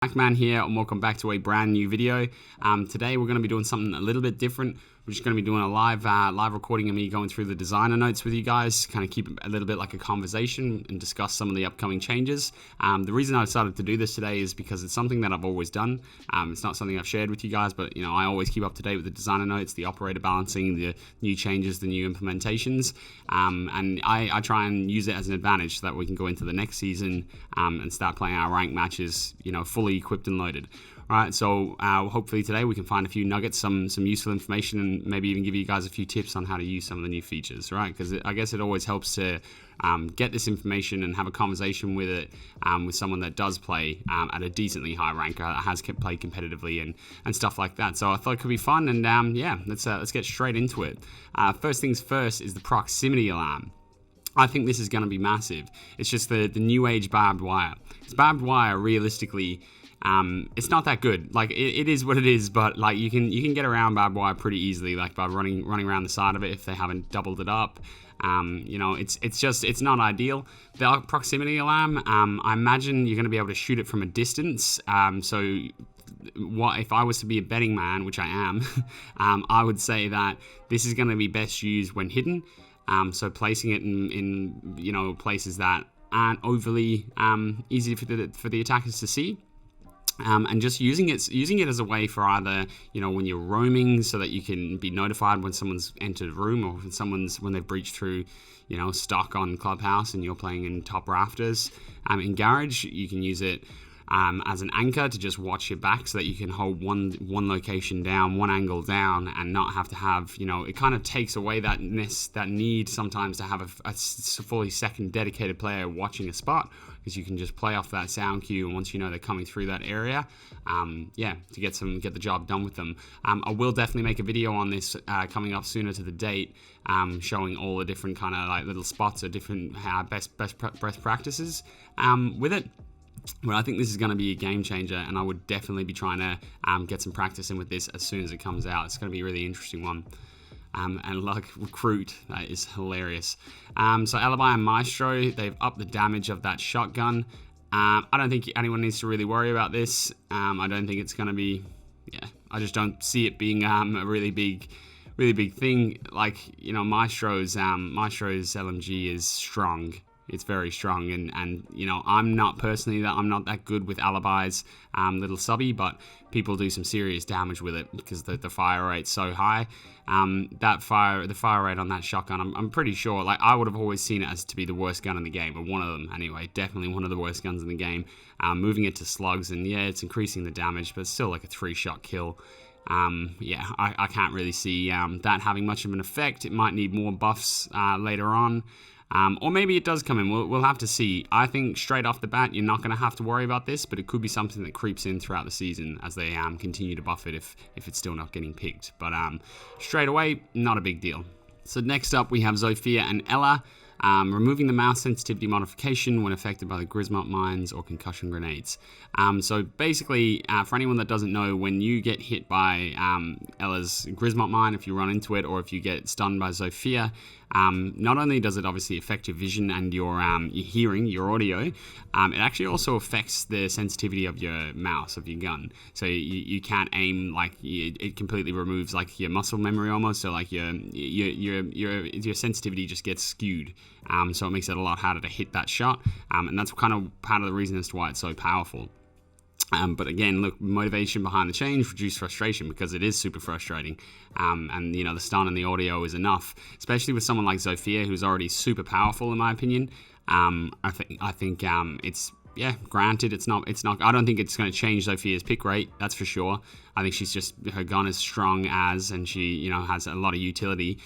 Man here, and welcome back to a brand new video. Today we're going to be doing something a little bit different. We're just going to be doing a live recording of me going through the designer notes with you guys, kind of keep it a little bit like a conversation and discuss some of the upcoming changes. The reason I decided to do this today is because it's something that I've always done. It's not something I've shared with you guys, but I always keep up to date with the designer notes, the operator balancing, the new changes, the new implementations, and I try and use it as an advantage so that we can go into the next season and start playing our ranked matches, fully equipped and loaded. All right, so hopefully today we can find a few nuggets, some useful information, and maybe even give you guys a few tips on how to use some of the new features, right? Because I guess it always helps to get this information and have a conversation with it with someone that does play at a decently high rank, that has played competitively and stuff like that. So I thought it could be fun, and yeah, let's get straight into it. First things first is the proximity alarm. I think this is going to be massive. It's just the new age barbed wire. It's barbed wire, realistically. It's not that good. Like it is what it is, but like you can get around barbed wire pretty easily, like by running around the side of it if they haven't doubled it up. It's not ideal. The proximity alarm, I imagine you're going to be able to shoot it from a distance. So what if I was to be a betting man, which I am, I would say that this is going to be best used when hidden. So placing it in places that aren't overly easy for the attackers to see. And just using it as a way for either, when you're roaming, so that you can be notified when someone's entered a room, or when they've breached through, stock on Clubhouse and you're playing in top rafters. In Garage, you can use it as an anchor to just watch your back, so that you can hold one location down, one angle down, and not have to have, it kind of takes away that need sometimes to have a fully second dedicated player watching a spot, because you can just play off that sound cue, and once they're coming through that area, to get the job done with them. I will definitely make a video on this coming up sooner to the date, showing all the different kind of like little spots or different best practices with it. But I think this is going to be a game changer, and I would definitely be trying to get some practice in with this as soon as it comes out. It's going to be a really interesting one. And like Recruit, that is hilarious. So Alibi and Maestro, they've upped the damage of that shotgun. I don't think anyone needs to really worry about this. I don't think it's going to be, I just don't see it being a really big thing. Like, Maestro's LMG is strong. It's very strong, and I'm not that good with Alibi's little subby, but people do some serious damage with it because the fire rate's so high. The fire rate on that shotgun, I'm pretty sure, like, I would have always seen it as to be the worst gun in the game, or one of them anyway, definitely one of the worst guns in the game. Moving it to slugs, and it's increasing the damage, but it's still like a 3-shot kill. I can't really see that having much of an effect. It might need more buffs later on. Or maybe it does come in. We'll have to see. I think straight off the bat, you're not going to have to worry about this, but it could be something that creeps in throughout the season as they continue to buff it if it's still not getting picked. But straight away, not a big deal. So next up, we have Zofia and Ella. Removing the mouse sensitivity modification when affected by the Grismont mines or concussion grenades. So basically, for anyone that doesn't know, when you get hit by Ella's Grismont mine, if you run into it, or if you get stunned by Zofia, not only does it obviously affect your vision and your hearing, your audio, it actually also affects the sensitivity of your mouse, of your gun. So you can't aim, like, it completely removes like your muscle memory almost. So like your sensitivity just gets skewed. So it makes it a lot harder to hit that shot. And that's kind of part of the reason as to why it's so powerful. But again, look, motivation behind the change, reduce frustration, because it is super frustrating. And the stun and the audio is enough, especially with someone like Zofia, who's already super powerful in my opinion. I think it's, granted, it's not. I don't think it's going to change Zofia's pick rate. That's for sure. I think her gun is strong and she, has a lot of utility.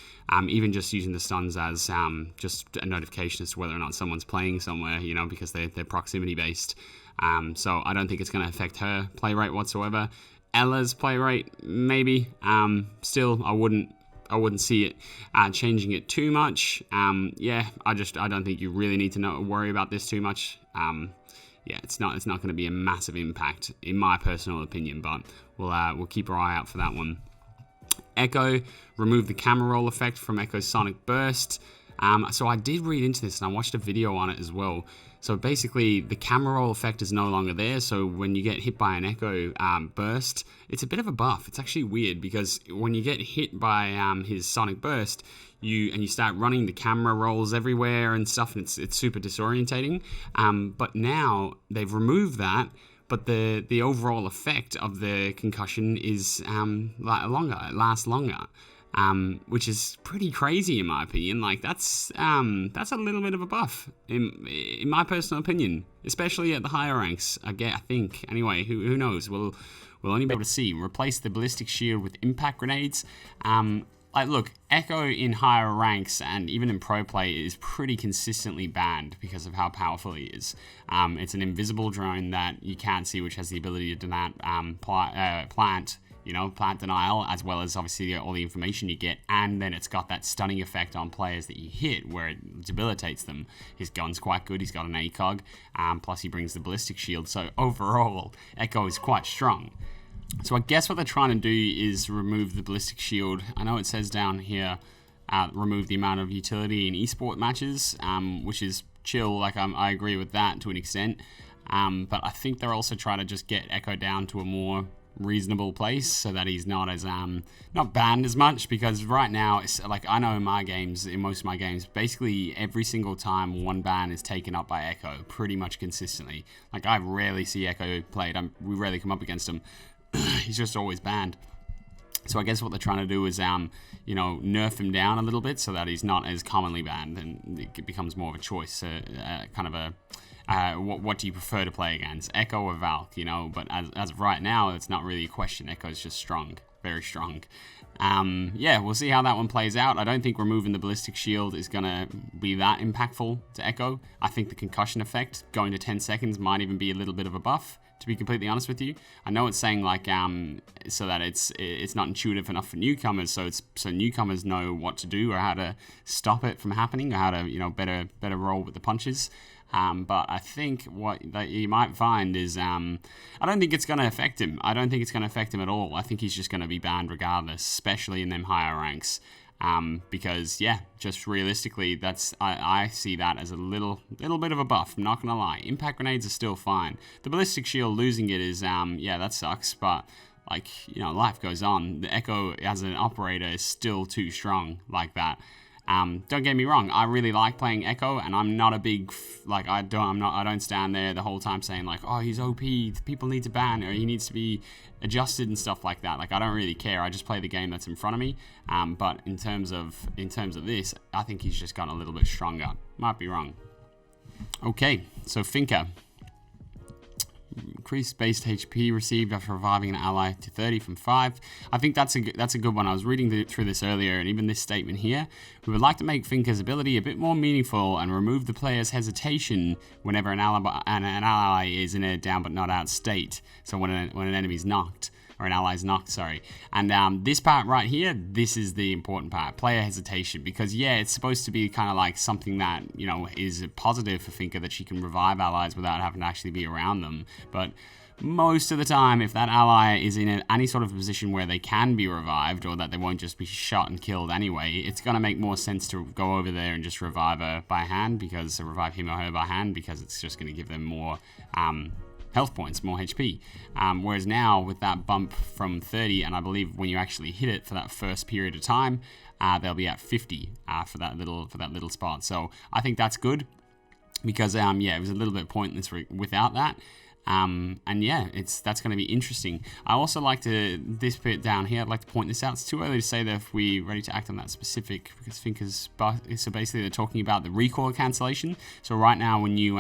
Even just using the stuns as just a notification as to whether or not someone's playing somewhere, because they're proximity based. So I don't think it's going to affect her play rate whatsoever. Ella's play rate, maybe. Still, I wouldn't see it changing it too much. I don't think you really need to worry about this too much. It's not going to be a massive impact in my personal opinion, but we'll keep our eye out for that one. Echo, remove the camera roll effect from Echo's Sonic Burst. So I did read into this and I watched a video on it as well. So basically the camera roll effect is no longer there. So when you get hit by an echo burst, it's a bit of a buff. It's actually weird because when you get hit by his sonic burst, you start running, the camera rolls everywhere and stuff, and it's super disorientating. But now they've removed that. But the overall effect of the concussion is longer. It lasts longer. Which is pretty crazy in my opinion. Like that's a little bit of a buff in my personal opinion, especially at the higher ranks. I think. Anyway, who knows? We'll only be able to see. Replace the ballistic shield with impact grenades. Like look, Echo in higher ranks and even in pro play is pretty consistently banned because of how powerful he is. It's an invisible drone that you can't see, which has the ability to plant denial, as well as obviously all the information you get, and then it's got that stunning effect on players that you hit where it debilitates them. His gun's quite good, he's got an ACOG, plus he brings the ballistic shield, so overall, Echo is quite strong. So I guess what they're trying to do is remove the ballistic shield. I know it says down here, remove the amount of utility in esport matches, which is chill, like I agree with that to an extent, but I think they're also trying to just get Echo down to a more reasonable place so that he's not as not banned as much, because right now it's like I know in most of my games basically every single time one ban is taken up by Echo pretty much consistently. Like I rarely see Echo played, we rarely come up against him. He's just always banned. So I guess what they're trying to do is nerf him down a little bit so that he's not as commonly banned, and it becomes more of a choice, kind of a what do you prefer to play against, Echo or Valk, but as of right now, it's not really a question. Echo's just strong, very strong. Yeah, we'll see how that one plays out. I don't think removing the ballistic shield is going to be that impactful to Echo. I think the concussion effect going to 10 seconds might even be a little bit of a buff, to be completely honest with you. I know it's saying like so that it's not intuitive enough for newcomers, so newcomers know what to do or how to stop it from happening, or how to better roll with the punches. But I think what that you might find is I don't think it's going to affect him. I don't think it's going to affect him at all. I think he's just going to be banned regardless, especially in them higher ranks. Because yeah, just realistically, I see that as a little bit of a buff. I'm not gonna lie. Impact grenades are still fine. The ballistic shield, losing it is yeah, that sucks. But like life goes on. The Echo as an operator is still too strong like that. Don't get me wrong, I really like playing Echo, and I'm not a big I don't stand there the whole time saying like, oh, he's OP, people need to ban, or he needs to be adjusted and stuff like that. Like I don't really care. I just play the game that's in front of me. But in terms of this, I think he's just gotten a little bit stronger. Might be wrong. Okay, so Finka. Increased base HP received after reviving an ally to 30 from 5. I think that's a good one. I was reading through this earlier, and even this statement here. We would like to make Finka's ability a bit more meaningful and remove the player's hesitation whenever an ally is in a down but not out state. So when an enemy's knocked, or an ally's knocked, sorry. And this part right here, this is the important part, player hesitation, because yeah, it's supposed to be kind of like something that, is positive for Finka, that she can revive allies without having to actually be around them. But most of the time, if that ally is in any sort of position where they can be revived, or that they won't just be shot and killed anyway, it's going to make more sense to go over there and just revive her by hand, revive him or her by hand, because it's just going to give them more health points, more HP. Whereas now with that bump from 30, and I believe when you actually hit it for that first period of time, they'll be at 50 for that little spot. So I think that's good, because yeah, it was a little bit pointless without that. And yeah, that's going to be interesting. I also like this bit down here, I'd like to point this out. It's too early to say that if we're ready to act on that specific, because Finka's, so basically they're talking about the recoil cancellation. So right now when you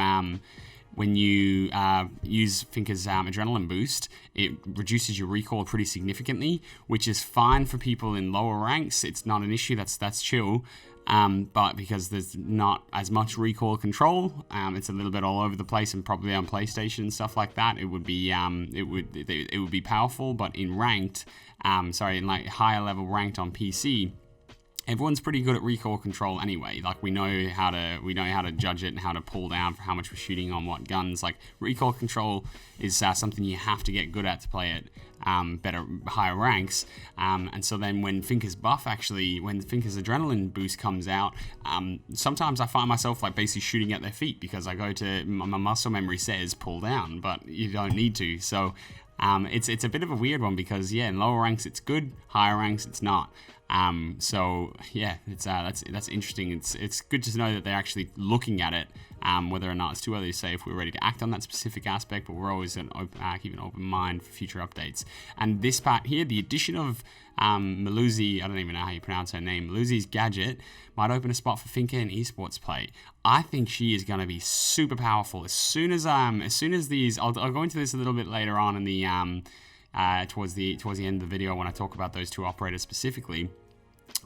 use Finka's adrenaline boost, it reduces your recoil pretty significantly, which is fine for people in lower ranks. It's not an issue, that's chill. But because there's not as much recoil control, it's a little bit all over the place, and probably on PlayStation and stuff like that, it would be powerful. But in ranked, in like higher level ranked on PC, everyone's pretty good at recoil control anyway. Like we know how to judge it and how to pull down for how much we're shooting on what guns. Like recoil control is something you have to get good at to play it higher ranks. And so then when Finka's buff when Finka's adrenaline boost comes out, sometimes I find myself like basically shooting at their feet because I go to, my muscle memory says pull down, but you don't need to. So it's a bit of a weird one because in lower ranks it's good, higher ranks it's not. So yeah, it's that's interesting. It's good to know that they're actually looking at it. Whether or not it's too early to say if we're ready to act on that specific aspect, but we're always keep an open mind for future updates. And this part here, the addition of Melusi, I don't even know how you pronounce her name, Melusi's gadget, might open a spot for Finka in esports play. I think she is going to be super powerful as soon as these. I'll go into this a little bit later on in the towards the end of the video when I talk about those two operators specifically.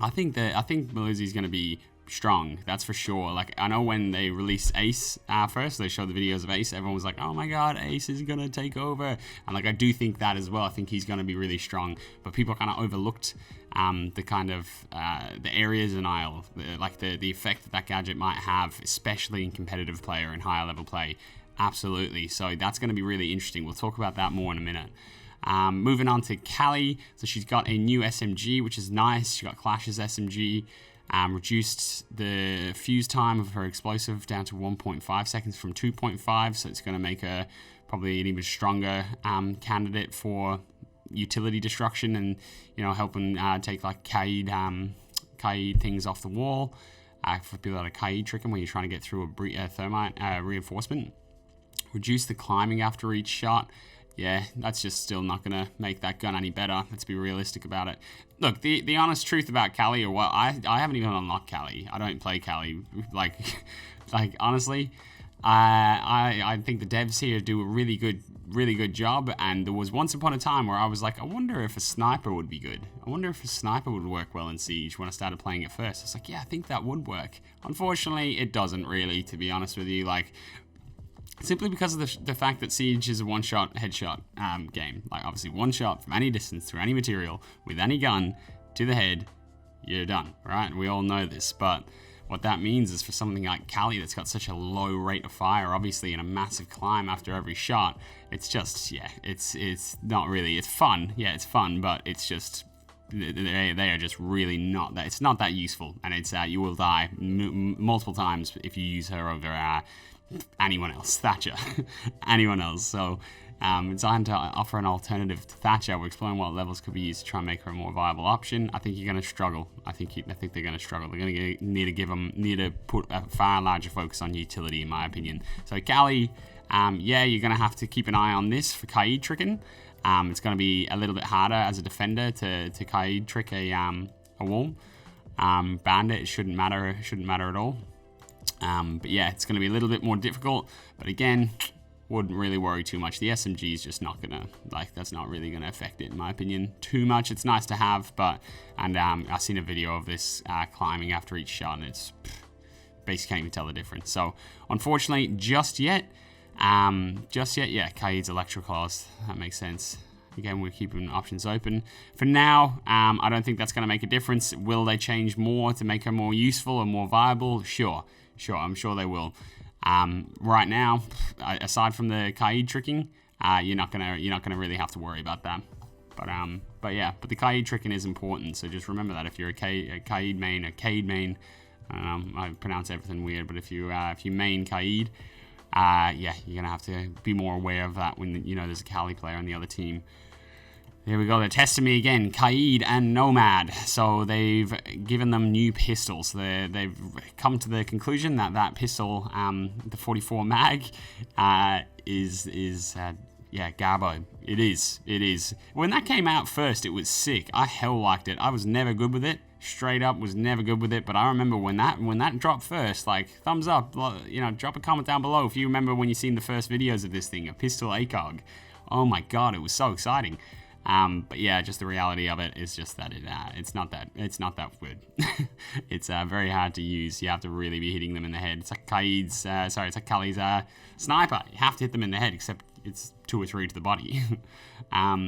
I think Melusi is going to be strong, that's for sure. Like, I know when they released Ace first, they showed the videos of Ace, everyone was like, oh my god, Ace is gonna take over, and like I do think that as well. I think he's gonna be really strong, but people kind of overlooked the kind of the areas in Isle, the effect that gadget might have, especially in competitive play or in higher level play. Absolutely. So that's going to be really interesting. We'll talk about that more in a minute. Moving on to Callie. So she's got a new SMG, which is nice. She got Clash's SMG. Reduced the fuse time of her explosive down to 1.5 seconds from 2.5, so it's going to make her probably an even stronger candidate for utility destruction and, helping take like Kaid things off the wall. For people that are Kaid tricking when you're trying to get through a thermite reinforcement. Reduce the climbing after each shot. Yeah, that's just still not going to make that gun any better. Let's be realistic about it. Look, the honest truth about Callie, or what, I haven't even unlocked Callie. I don't play Callie. Like honestly, I think the devs here do a really good job. And there was once upon a time where I was like, I wonder if a sniper would be good. I wonder if a sniper would work well in Siege when I started playing it first. I was like, yeah, I think that would work. Unfortunately, it doesn't really, to be honest with you. Like, simply because of the fact that Siege is a one-shot headshot game. Like, obviously, one shot from any distance through any material with any gun to the head, you're done, right? We all know this, but what that means is for something like Callie that's got such a low rate of fire, obviously, and a massive climb after every shot, it's just, it's not really, it's fun. Yeah, it's fun, but it's just, they are just really not that, it's not that useful, and it's, you will die multiple times if you use her over anyone else, Thatcher, anyone else. So it's time to offer an alternative to Thatcher. We're exploring what levels could be used to try and make her a more viable option. I think you're going to struggle. I think they're going to struggle. They're going to need to put a far larger focus on utility, in my opinion. So Callie, yeah, you're going to have to keep an eye on this for Kaid tricking. It's going to be a little bit harder as a defender to Kaid trick a wall. Bandit, it shouldn't matter at all. But yeah, it's going to be a little bit more difficult, but again, wouldn't really worry too much. The SMG is just not going to, that's not really going to affect it, in my opinion, too much. It's nice to have, but, and I've seen a video of this climbing after each shot, and it's, basically can't even tell the difference. So, unfortunately, just yet, yeah, Kaid's Electroclaws, that makes sense. Again, we're keeping options open. For now, I don't think that's going to make a difference. Will they change more to make her more useful or more viable? Sure, I'm sure they will. Right now, aside from the Kaid tricking, you're not gonna really have to worry about that. But the Kaid tricking is important. So just remember that if you're a Kaid main, I pronounce everything weird, but if you main Kaid, yeah, you're gonna have to be more aware of that when there's a Callie player on the other team. Here we go, they're testing me again, Kaid and Nomad. So they've given them new pistols. They've come to the conclusion that pistol, the 44 mag, is Garbo. It is. When that came out first, it was sick. I hell liked it. I was never good with it. Straight up, was never good with it. But I remember when that dropped first, like, thumbs up, drop a comment down below if you remember when you seen the first videos of this thing, a pistol ACOG. Oh my god, it was so exciting. But yeah, just the reality of it is just that it's not that good. It's very hard to use. You have to really be hitting them in the head. It's like Kallie's sniper. You have to hit them in the head, except it's 2 or 3 to the body.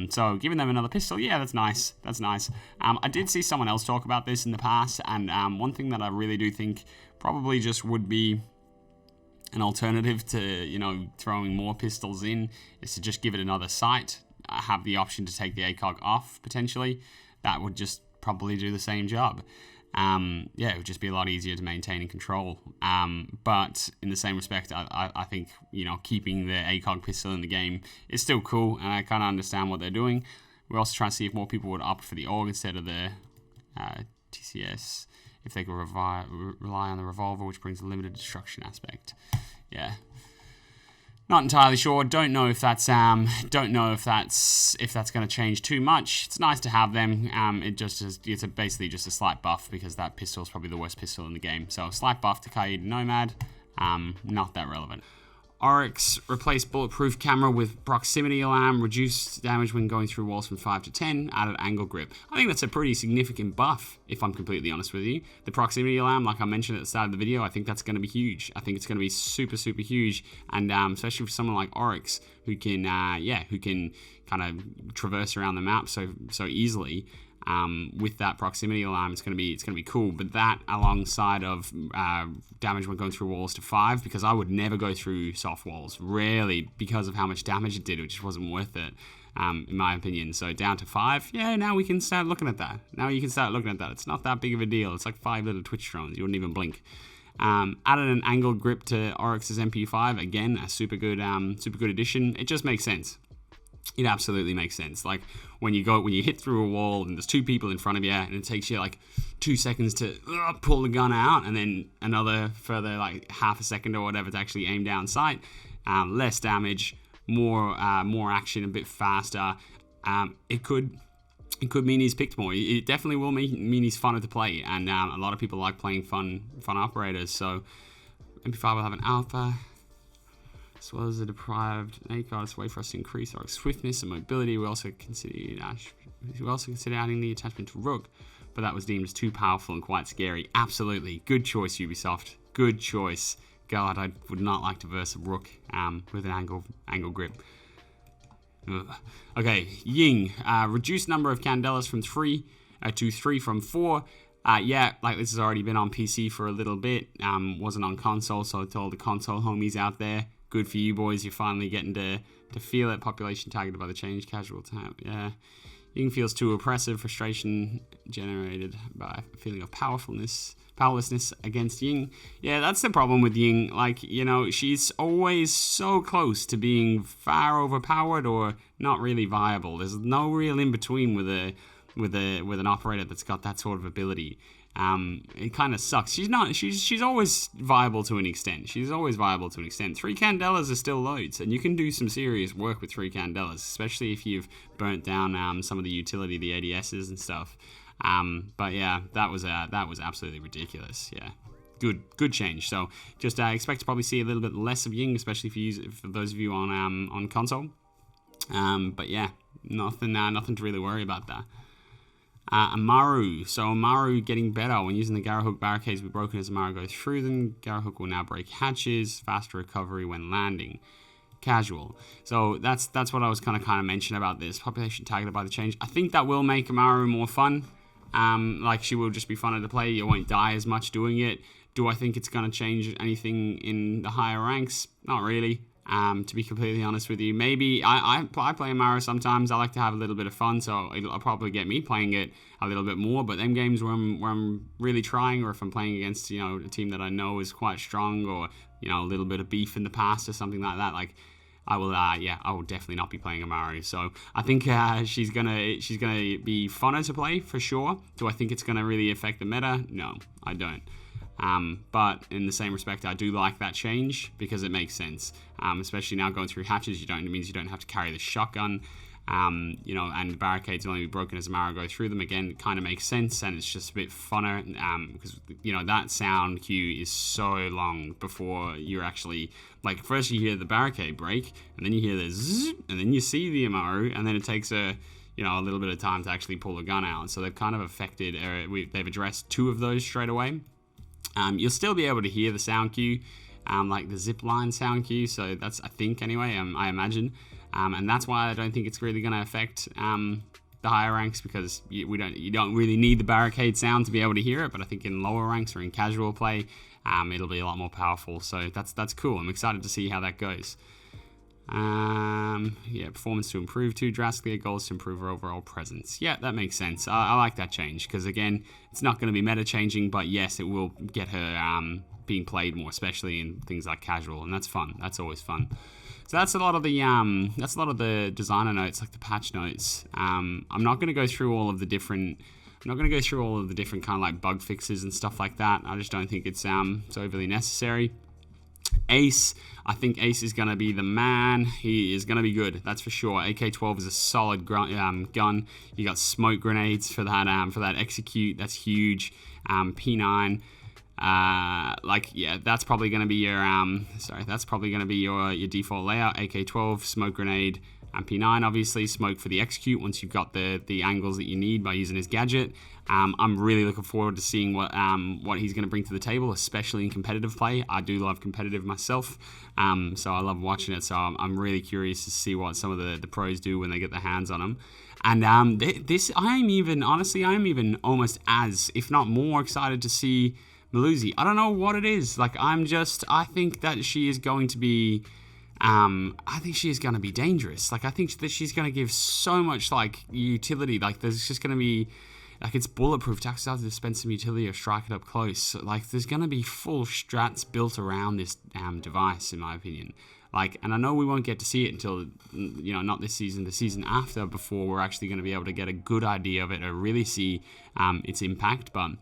So giving them another pistol, yeah, that's nice. I did see someone else talk about this in the past, and one thing that I really do think probably just would be an alternative to throwing more pistols in is to just give it another sight. have the option to take the ACOG off potentially, that would just probably do the same job. It would just be a lot easier to maintain and control. But in the same respect, I think, keeping the ACOG pistol in the game is still cool, and I kind of understand what they're doing. We're also trying to see if more people would opt for the AUG instead of the TCS, if they could rely on the revolver, which brings a limited destruction aspect. Yeah. Not entirely sure. Don't know if that's going to change too much. It's nice to have them. It's basically just a slight buff, because that pistol is probably the worst pistol in the game. So slight buff to Kaid Nomad. Not that relevant. Oryx replaced bulletproof camera with proximity alarm, reduced damage when going through walls from 5 to 10, added angle grip. I think that's a pretty significant buff, if I'm completely honest with you. The proximity alarm, like I mentioned at the start of the video, I think that's going to be huge. I think it's going to be super, super huge, and especially for someone like Oryx, who can kind of traverse around the map so easily. With that proximity alarm, it's gonna be cool. But that alongside of damage when going through walls to 5, because I would never go through soft walls, rarely, because of how much damage it did, which just wasn't worth it, in my opinion. So down to 5, now we can start looking at that. It's not that big of a deal. It's like 5 little Twitch drones. You wouldn't even blink. Added an angled grip to Oryx's MP5. Again, a super good addition. It just makes sense. It absolutely makes sense. Like when you hit through a wall and there's 2 people in front of you, and it takes you like 2 seconds to pull the gun out, and then another further like half a second or whatever to actually aim down sight. Less damage, more action, a bit faster. It could mean he's picked more. It definitely will mean he's funner to play, and a lot of people like playing fun operators. So MP5 will have an alpha, as well as a deprived ACOG. It's a way for us to increase our swiftness and mobility. We also consider adding the attachment to Rook, but that was deemed as too powerful and quite scary. Absolutely. Good choice, Ubisoft. Good choice. God, I would not like to verse a Rook with an angle grip. Ugh. Okay, Ying. Reduced number of candelas from 3 to 3 from 4. This has already been on PC for a little bit. Wasn't on console, so to all the console homies out there, good for you boys. You're finally getting to feel it. Population targeted by the change. Casual time. Yeah. Ying feels too oppressive. Frustration generated by a feeling of powerlessness against Ying. Yeah, that's the problem with Ying. Like, she's always so close to being far overpowered or not really viable. There's no real in between with an operator that's got that sort of ability. It kind of sucks. She's always viable to an extent. 3 candelas are still loads, and you can do some serious work with 3 candelas, especially if you've burnt down some of the utility, the ADSs and stuff. But yeah, that was absolutely ridiculous. Yeah, good change. So just expect to probably see a little bit less of Ying, especially for those of you on console. But yeah, nothing to really worry about there. Amaru. So Amaru getting better. When using the Garrow Hook barricades, will be broken as Amaru goes through them. Garrow Hook will now break hatches. Faster recovery when landing. Casual. So that's what I was kind of mention about this. Population targeted by the change. I think that will make Amaru more fun. She will just be funner to play. You won't die as much doing it. Do I think it's going to change anything in the higher ranks? Not really. To be completely honest with you, maybe I play Amaru sometimes. I like to have a little bit of fun, so it'll probably get me playing it a little bit more. But them games where I'm really trying, or if I'm playing against a team that I know is quite strong, or a little bit of beef in the past or something like that, like I will definitely not be playing Amaru. So I think she's gonna be funner to play for sure. Do I think it's gonna really affect the meta? No, I don't. But in the same respect, I do like that change because it makes sense. Especially now going through hatches, it means you don't have to carry the shotgun. And the barricades will only be broken as Amaru go through them. Again, it kind of makes sense, and it's just a bit funner because that sound cue is so long before you're actually first you hear the barricade break, and then you hear the zzz, and then you see the Amaru, and then it takes a little bit of time to actually pull the gun out. So they've kind of affected. They've addressed 2 of those straight away. You'll still be able to hear the sound cue, like the zip line sound cue. So that's, I think anyway, I imagine. And that's why I don't think it's really going to affect the higher ranks, because you don't really need the barricade sound to be able to hear it. But I think in lower ranks or in casual play, it'll be a lot more powerful. So that's cool. I'm excited to see how that goes. Yeah, performance to improve too drastically. Goals to improve her overall presence. Yeah, that makes sense. I like that change because again, it's not going to be meta changing, but yes, it will get her being played more, especially in things like casual, and that's fun. That's always fun. So that's a lot of the designer notes, like the patch notes. I'm not going to go through all of the different. I'm not going to go through all of the different kind of like bug fixes and stuff like that. I just don't think it's overly necessary. Ace, I think Ace is going to be the man. He is going to be good, that's for sure. AK-12 is a solid gun. You got smoke grenades for that execute. That's huge. P9, that's probably going to be your default layout. AK-12, smoke grenade, and P9, obviously smoke for the execute once you've got the angles that you need by using his gadget. I'm really looking forward to seeing what he's going to bring to the table, especially in competitive play. I do love competitive myself, so I love watching it. So I'm really curious to see what some of the pros do when they get their hands on him. And I am even almost as, if not more, excited to see Melusi. I don't know what it is. Like I think that she is going to be. I think she is going to be dangerous. Like I think that she's going to give so much like utility. Like there's just going to be. Like, it's bulletproof to actually have to dispense some utility or strike it up close. Like, there's going to be full strats built around this device, in my opinion. Like, and I know we won't get to see it until, not this season, the season after, before we're actually going to be able to get a good idea of it or really see its impact. But,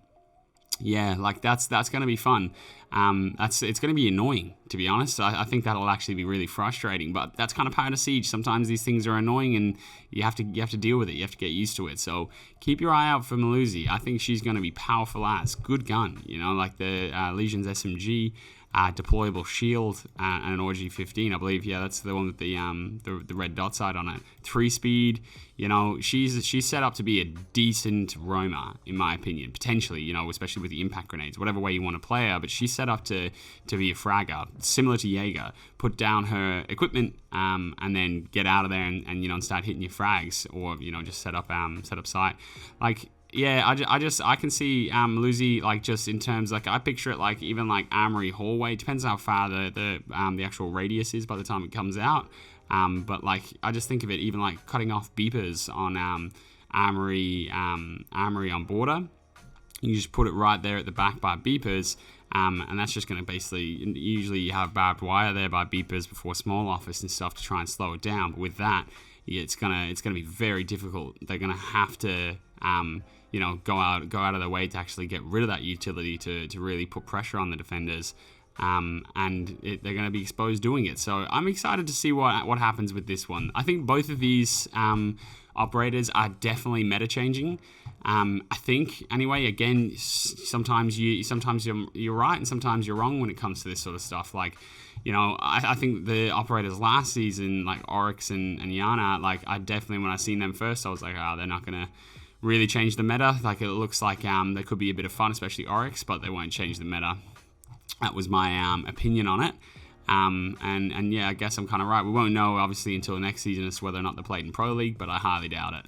yeah, like, that's going to be fun. It's going to be annoying, to be honest. I think that'll actually be really frustrating, but that's kind of part of Siege. Sometimes these things are annoying and you have to deal with it. You have to get used to it. So keep your eye out for Melusi. I think she's going to be powerful as. Good gun, like the Legion's SMG, deployable shield, and an OG-15, I believe. Yeah, that's the one with the red dot side on it. 3-speed. She's set up to be a decent roamer, in my opinion. Potentially, especially with the impact grenades, whatever way you want to play her. But she's set up to be a fragger, similar to Jaeger. Put down her equipment, and then get out of there and start hitting your frags, or just set up site. Like, yeah, I can see Melusi, like, just in terms, like, I picture it like even like Armory hallway. Depends how far the actual radius is by the time it comes out. But like I just think of it even like cutting off beepers on Armory on border. You just put it right there at the back by beepers. And that's just going to basically, usually you have barbed wire there by beepers before small office and stuff to try and slow it down. But with that, it's gonna be very difficult. They're gonna have to go out of their way to actually get rid of that utility to really put pressure on the defenders. And they're going to be exposed doing it. So I'm excited to see what happens with this one. I think both of these operators are definitely meta changing. I think anyway. Again, sometimes you're right and sometimes you're wrong when it comes to this sort of stuff. Like, I think the operators last season, like Oryx and Yana, like I definitely, when I seen them first, I was like, they're not going to really change the meta. Like, it looks like there could be a bit of fun, especially Oryx, but they won't change the meta. That was my opinion on it. And yeah, I guess I'm kind of right. We won't know, obviously, until next season as to whether or not they're played in Pro League, but I highly doubt it.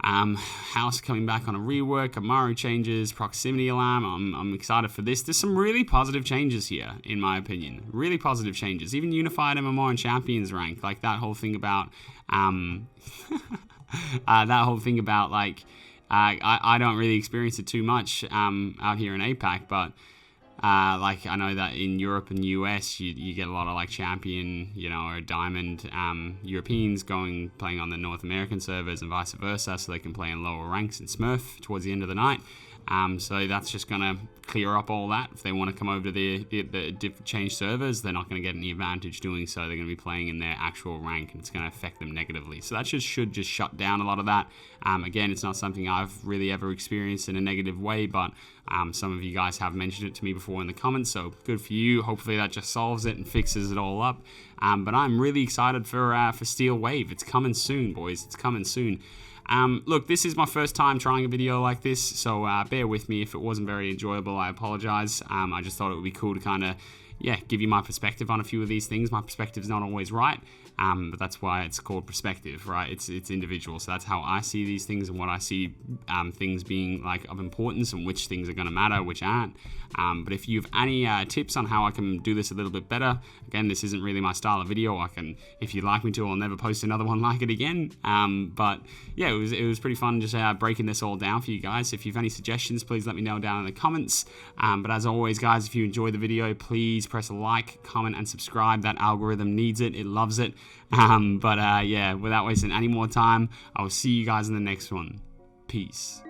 House coming back on a rework, Amaru changes, proximity alarm. I'm excited for this. There's some really positive changes here, in my opinion. Really positive changes. Even unified MMR and champions rank, like that whole thing about like I don't really experience it too much out here in APAC, but like I know that in Europe and US you get a lot of like champion, or diamond Europeans playing on the North American servers and vice versa, so they can play in lower ranks in Smurf towards the end of the night. So that's just gonna clear up all that. If they want to come over to the change servers, they're not going to get any advantage doing so. They're going to be playing in their actual rank, and it's going to affect them negatively. So that should just shut down a lot of that. Again, it's not something I've really ever experienced in a negative way, but some of you guys have mentioned it to me before in the comments, so good for you. Hopefully that just solves it and fixes it all up. But I'm really excited for Steel Wave. It's coming soon, boys. It's coming soon. Look, this is my first time trying a video like this, so bear with me if it wasn't very enjoyable. I apologize. I just thought it would be cool to kind of, yeah, give you my perspective on a few of these things. My perspective's not always right, but that's why it's called perspective, right? It's individual. So that's how I see these things and what I see things being like of importance and which things are going to matter, which aren't. But if you have any tips on how I can do this a little bit better, again, this isn't really my style of video. I can, if you'd like me to, I'll never post another one like it again. But yeah, it was pretty fun just breaking this all down for you guys. If you have any suggestions, please let me know down in the comments. But as always, guys, if you enjoyed the video, please press a like, comment, and subscribe. That algorithm needs it. It loves it. Yeah, without wasting any more time, I will see you guys in the next one. Peace.